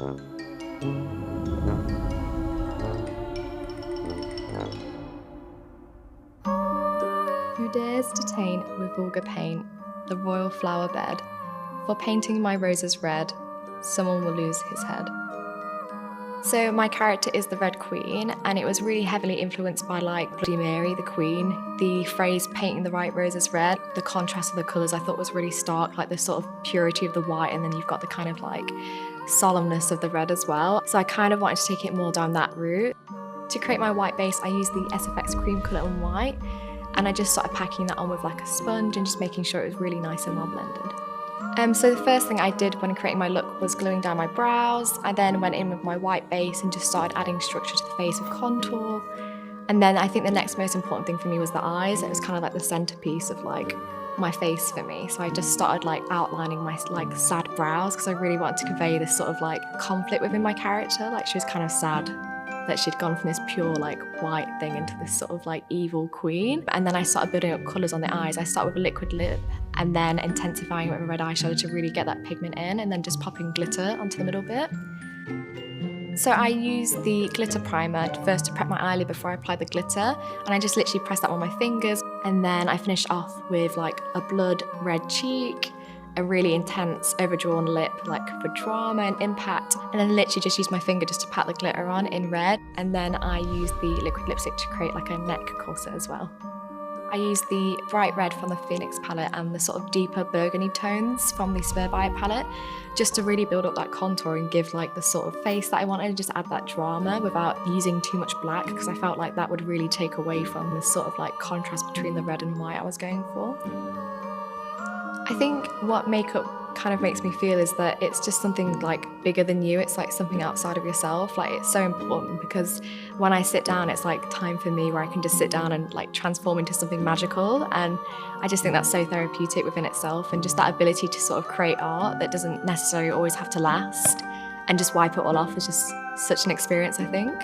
Who dares detain with vulgar paint the royal flower bed? For painting my roses red, someone will lose his head. So my character is the Red Queen, and it was really heavily influenced by like Bloody Mary, the Queen. The phrase painting the right roses red, the contrast of the colours I thought was really stark, like the sort of purity of the white, and then you've got the kind of like solemnness of the red as well. So I kind of wanted to take it more down that route. To create my white base, I used the SFX cream colour on white, and I just started packing that on with like a sponge and just making sure it was really nice and well blended. So the first thing I did when creating my look was gluing down my brows. I then went in with my white base and just started adding structure to the face with contour. And then I think the next most important thing for me was the eyes. It was kind of like the centerpiece of like my face for me. So I just started like outlining my like sad brows because I really wanted to convey this sort of like conflict within my character. Like she was kind of sad that she'd gone from this pure like white thing into this sort of like evil queen. And then I started building up colours on the eyes. I started with a liquid lip and then intensifying it with a red eyeshadow to really get that pigment in, and then just popping glitter onto the middle bit. So I used the glitter primer first to prep my eyelid before I applied the glitter, and I just literally pressed that on my fingers, and then I finished off with like a blood red cheek, a really intense overdrawn lip like for drama and impact, and then literally just used my finger just to pat the glitter on in red, and then I used the liquid lipstick to create like a neck corset as well. I used the bright red from the Phoenix palette and the sort of deeper burgundy tones from the Spur By It palette just to really build up that contour and give like the sort of face that I wanted, and just add that drama without using too much black, because I felt like that would really take away from the sort of like contrast between the red and white I was going for. I think what makeup kind of makes me feel is that it's just something like bigger than you. It's like something outside of yourself. Like it's so important because when I sit down, it's like time for me where I can just sit down and like transform into something magical. And I just think that's so therapeutic within itself, and just that ability to sort of create art that doesn't necessarily always have to last and just wipe it all off is just such an experience, I think.